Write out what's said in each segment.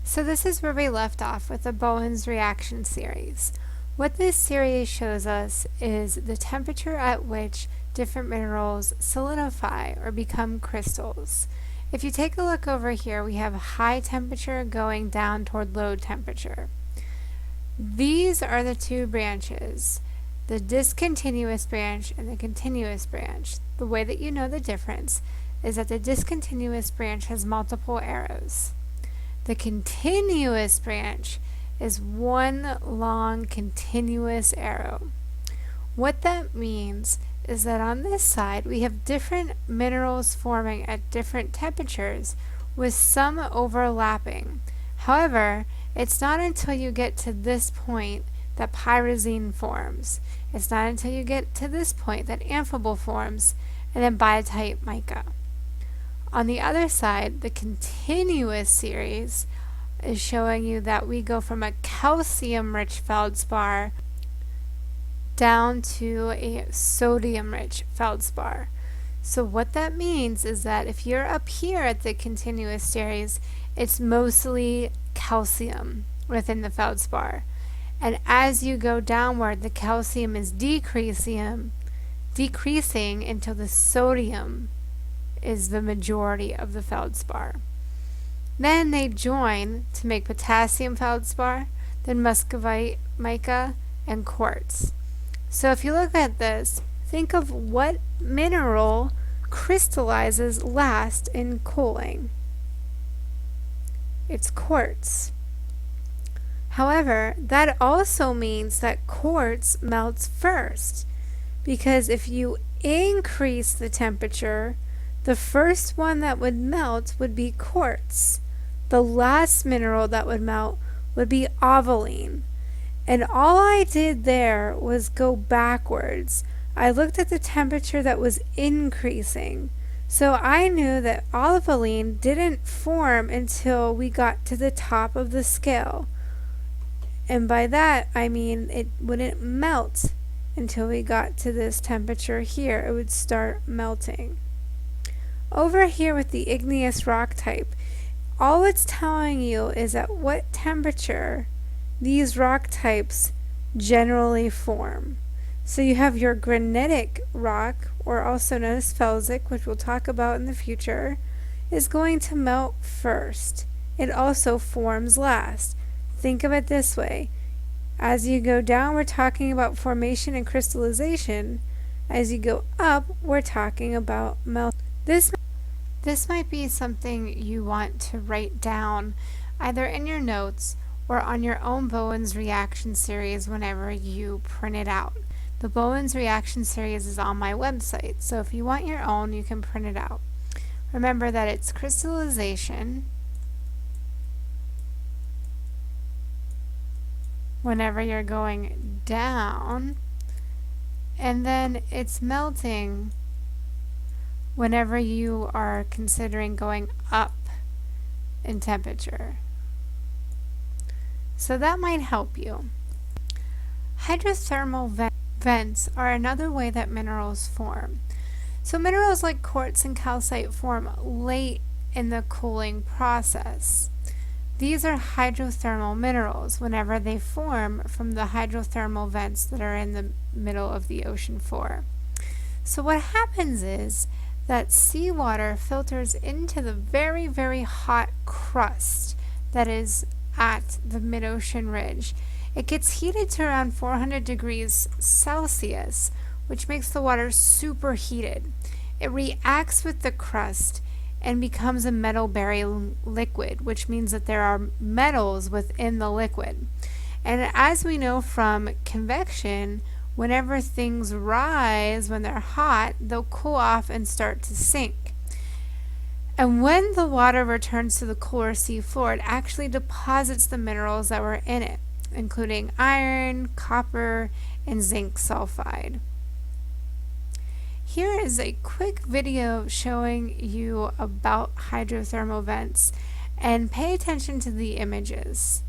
So this is where we left off with the Bowen's reaction series. What this series shows us is the temperature at which different minerals solidify or become crystals. If you take a look over here, we have high temperature going down toward low temperature. These are the two branches, the discontinuous branch and the continuous branch. The way that you know the difference is that the discontinuous branch has multiple arrows. The continuous branch is one long continuous arrow. What that means is that on this side we have different minerals forming at different temperatures with some overlapping. However, it's not until you get to this point that pyrazine forms. It's not until you get to this point that amphibole forms, and then biotite mica. On the other side, the continuous series is showing you that we go from a calcium-rich feldspar down to a sodium-rich feldspar. So what that means is that if you're up here at the continuous series, it's mostly calcium within the feldspar. And as you go downward, the calcium is decreasing until the sodium is the majority of the feldspar. Then they join to make potassium feldspar, then muscovite mica, and quartz. So if you look at this, think of what mineral crystallizes last in cooling. It's quartz. However, that also means that quartz melts first, because if you increase the temperature, the first one that would melt would be quartz. The last mineral that would melt would be ovoline. And all I did there was go backwards. I looked at the temperature that was increasing. So I knew that ovoline didn't form until we got to the top of the scale. And by that I mean it wouldn't melt until we got to this temperature here. It would start melting. Over here with the igneous rock type, all it's telling you is at what temperature these rock types generally form. So you have your granitic rock, or also known as felsic, which we'll talk about in the future, is going to melt first. It also forms last. Think of it this way. As you go down, we're talking about formation and crystallization. As you go up, we're talking about melt. This might be something you want to write down either in your notes or on your own Bowen's reaction series whenever you print it out. The Bowen's reaction series is on my website, so if you want your own, you can print it out. Remember that it's crystallization whenever you're going down, and then it's melting whenever you are considering going up in temperature. So that might help you. Hydrothermal vents are another way that minerals form. So minerals like quartz and calcite form late in the cooling process. These are hydrothermal minerals whenever they form from the hydrothermal vents that are in the middle of the ocean floor. So what happens is that seawater filters into the very, very hot crust that is at the mid-ocean ridge. It gets heated to around 400 degrees Celsius, which makes the water superheated. It reacts with the crust and becomes a metal-bearing liquid, which means that there are metals within the liquid. And as we know from convection, whenever things rise, when they're hot, they'll cool off and start to sink. And when the water returns to the cooler sea floor, it actually deposits the minerals that were in it, including iron, copper, and zinc sulfide. Here is a quick video showing you about hydrothermal vents, and pay attention to the images.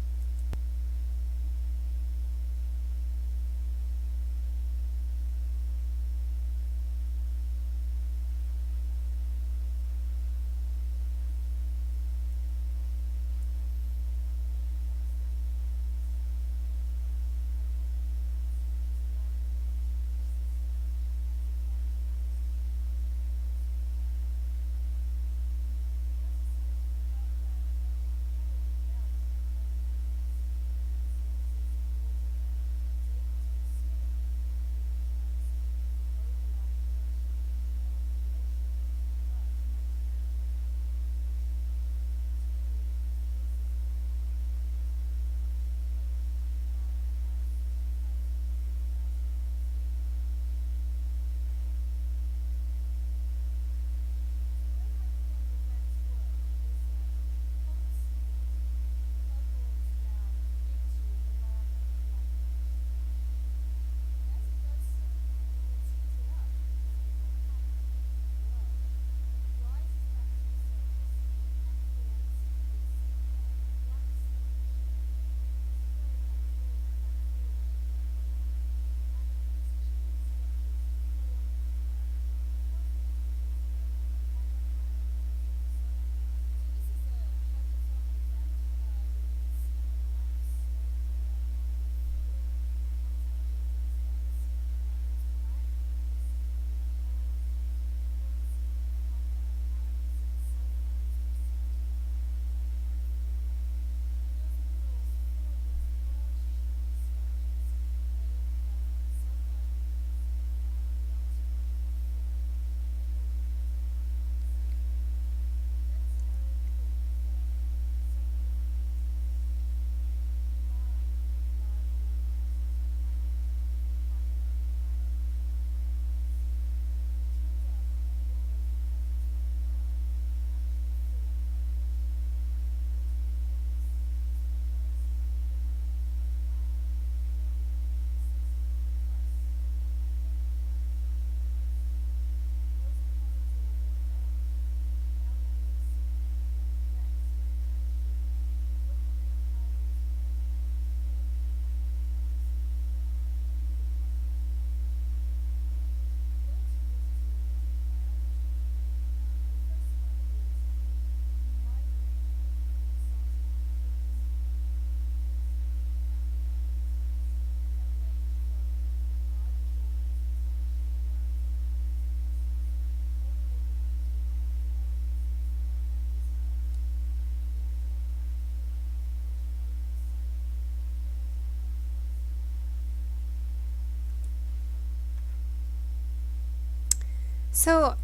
So,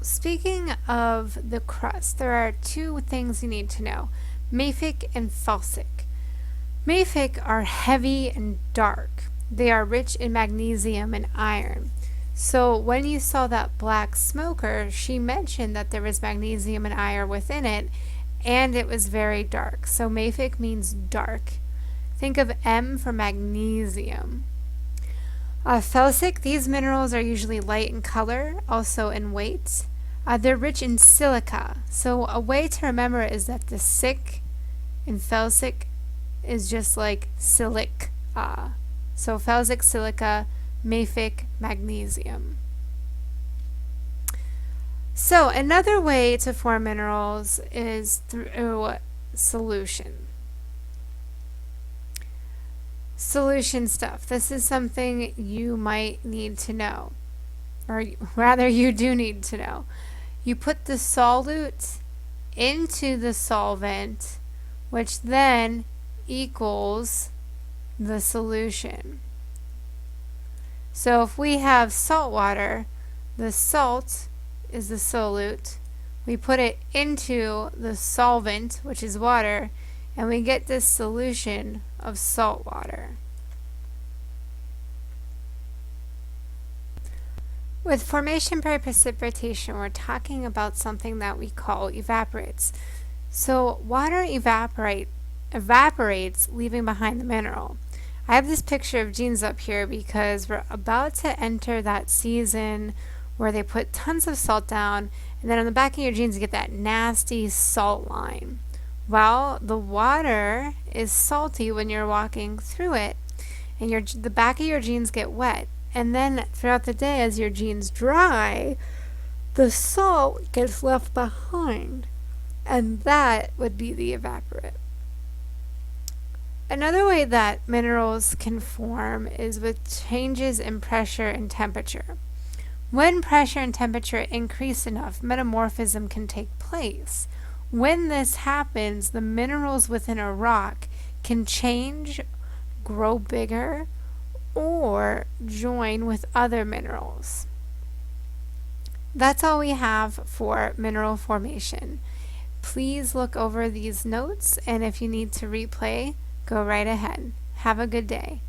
speaking of the crust, there are two things you need to know: mafic and felsic. Mafic are heavy and dark. They are rich in magnesium and iron. So when you saw that black smoker, she mentioned that there was magnesium and iron within it, and it was very dark. So mafic means dark. Think of M for magnesium. Felsic, these minerals are usually light in color, also in weight. They're rich in silica. So a way to remember it is that the sic in felsic is just like silic. So felsic, silica, mafic, magnesium. So another way to form minerals is through solution. Solution stuff. This is something you might need to know, or rather you do need to know. You put the solute into the solvent, which then equals the solution. So if we have salt water, the salt is the solute. We put it into the solvent, which is water, and we get this solution of salt water. With formation by precipitation, we're talking about something that we call evaporates. So water evaporates, leaving behind the mineral. I have this picture of jeans up here because we're about to enter that season where they put tons of salt down, and then on the back of your jeans you get that nasty salt line. Well, the water is salty when you're walking through it, and the back of your jeans get wet. And then throughout the day, as your jeans dry, the salt gets left behind, and that would be the evaporate. Another way that minerals can form is with changes in pressure and temperature. When pressure and temperature increase enough, metamorphism can take place. When this happens, the minerals within a rock can change, grow bigger, or join with other minerals. That's all we have for mineral formation. Please look over these notes, and if you need to replay, go right ahead. Have a good day.